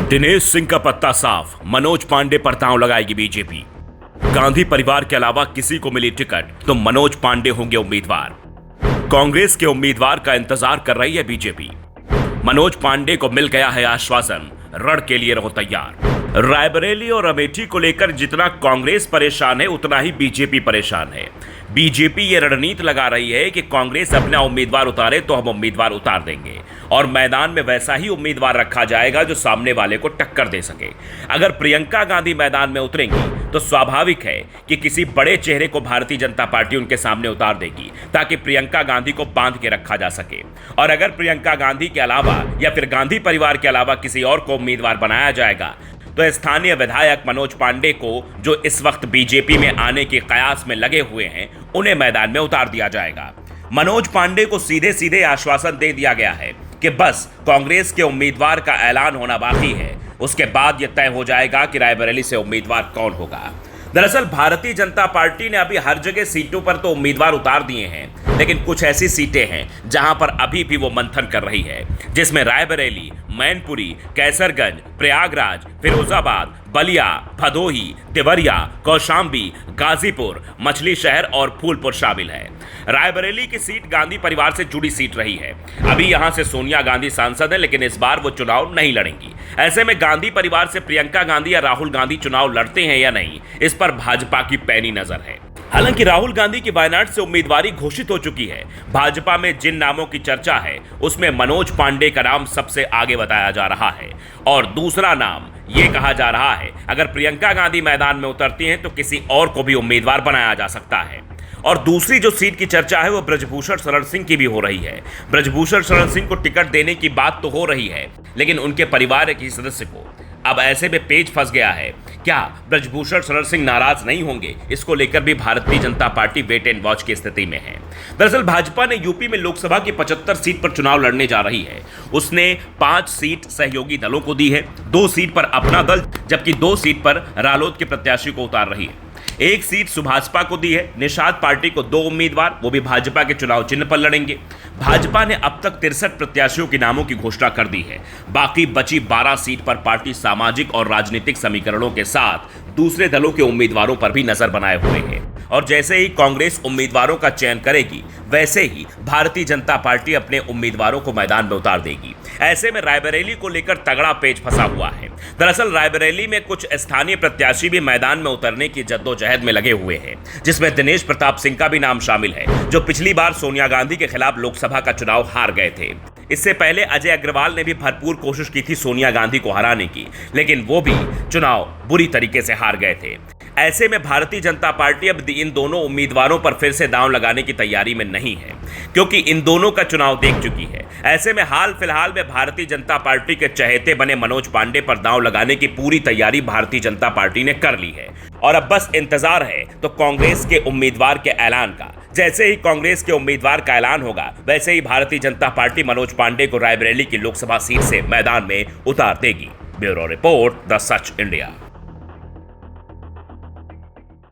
दिनेश सिंह का पत्ता साफ, मनोज पांडे पर दांव लगाएगी बीजेपी। गांधी परिवार के अलावा किसी को मिली टिकट तो मनोज पांडे होंगे उम्मीदवार। कांग्रेस के उम्मीदवार का इंतजार कर रही है बीजेपी। मनोज पांडे को मिल गया है आश्वासन, रण के लिए रहो तैयार। रायबरेली और अमेठी को लेकर जितना कांग्रेस परेशान है उतना ही बीजेपी परेशान है। बीजेपी ये रणनीति लगा रही है कि कांग्रेस अपना उम्मीदवार उतारे तो हम उम्मीदवार उतार देंगे और मैदान में वैसा ही उम्मीदवार रखा जाएगा जो सामने वाले को टक्कर दे सके। अगर प्रियंका गांधी मैदान में उतरेंगी तो स्वाभाविक है कि किसी बड़े चेहरे को भारतीय जनता पार्टी उनके सामने उतार देगी ताकि प्रियंका गांधी को बांध के रखा जा सके। और अगर प्रियंका गांधी के अलावा या फिर गांधी परिवार के अलावा किसी और को उम्मीदवार बनाया जाएगा तो स्थानीय विधायक मनोज पांडे को, जो इस वक्त बीजेपी में आने के कयास में लगे हुए हैं, उन्हें मैदान में उतार दिया जाएगा। मनोज पांडे को सीधे सीधे आश्वासन दे दिया गया है कि बस कांग्रेस के उम्मीदवार का ऐलान होना बाकी है, उसके बाद यह तय हो जाएगा कि रायबरेली से उम्मीदवार कौन होगा। दरअसल भारतीय जनता पार्टी ने अभी हर जगह सीटों पर तो उम्मीदवार उतार दिए हैं, लेकिन कुछ ऐसी सीटें हैं जहां पर अभी भी वो मंथन कर रही है, जिसमें रायबरेली, मैनपुरी, कैसरगंज, प्रयागराज, फिरोजाबाद, बलिया, भदोही, देवरिया, कौशाम्बी, गाजीपुर, मछली शहर और फूलपुर शामिल है। रायबरेली की सीट गांधी परिवार से जुड़ी सीट रही है। अभी यहां से सोनिया गांधी सांसद है, लेकिन इस बार वो चुनाव नहीं लड़ेंगी। ऐसे में गांधी परिवार से प्रियंका गांधी या राहुल गांधी चुनाव लड़ते हैं या नहीं, इस पर भाजपा की पैनी नजर है। हालांकि राहुल गांधी की वायनाड से उम्मीदवारी घोषित हो चुकी है। भाजपा में जिन नामों की चर्चा है उसमें मनोज पांडे का नाम सबसे आगे बताया जा रहा है और दूसरा नाम ये कहा जा रहा है अगर प्रियंका गांधी मैदान में उतरती हैं तो किसी और को भी उम्मीदवार बनाया जा सकता है। और दूसरी जो सीट की चर्चा है वो ब्रजभूषण शरण सिंह की भी हो रही है। ब्रजभूषण शरण सिंह को टिकट देने की बात तो हो रही है, लेकिन उनके परिवार के सदस्य को अब ऐसे में पेच फंस गया है। क्या ब्रजभूषण शरण सिंह नाराज नहीं होंगे? इसको लेकर भी Bharatiya Janata party wait and watch की स्थिति में है। दरअसल भाजपा ने यूपी में लोकसभा की 75 सीट पर चुनाव लड़ने जा रही है। उसने 5 सीट सहयोगी दलों को दी है, 2 सीट पर अपना दल, जबकि 2 सीट पर रालोद के प्रत्याशी को उतार रही है। 1 सीट सुभाषपा को दी है। निषाद पार्टी को 2 उम्मीदवार, वो भी भाजपा के चुनाव चिन्ह पर लड़ेंगे। भाजपा ने अब तक 63 प्रत्याशियों के नामों की घोषणा कर दी है। बाकी बची 12 सीट पर पार्टी सामाजिक और राजनीतिक समीकरणों के साथ दूसरे दलों के उम्मीदवारों पर भी नजर बनाए हुए हैं। और जैसे ही कांग्रेस उम्मीदवारों का चयन करेगी, वैसे ही भारतीय जनता पार्टी अपने उम्मीदवारों को मैदान में उतार देगी। ऐसे में रायबरेली को लेकर तगड़ा पेच फंसा हुआ है। दरअसल रायबरेली में कुछ स्थानीय प्रत्याशी भी मैदान में उतरने की जद्दोजहद में लगे हुए हैं, जिसमें दिनेश प्रताप सिंह का भी नाम शामिल है, जो पिछली बार सोनिया गांधी के खिलाफ लोकसभा का चुनाव हार गए थे। इससे पहले अजय अग्रवाल ने भी भरपूर कोशिश की थी सोनिया गांधी को हराने की, लेकिन वो भी चुनाव बुरी तरीके से हार गए थे। ऐसे में भारतीय जनता पार्टी अब इन दोनों उम्मीदवारों पर फिर से दांव लगाने की तैयारी में नहीं है, क्योंकि इन दोनों का चुनाव देख चुकी है। ऐसे में हाल फिलहाल में भारतीय जनता पार्टी के चहेते बने मनोज पांडे पर दांव लगाने की पूरी तैयारी भारतीय जनता पार्टी ने कर ली है और अब बस इंतजार है तो कांग्रेस के उम्मीदवार के ऐलान का। जैसे ही कांग्रेस के उम्मीदवार का ऐलान होगा, वैसे ही भारतीय जनता पार्टी मनोज पांडे को रायबरेली की लोकसभा सीट से मैदान में उतार देगी। Bureau report, the such India.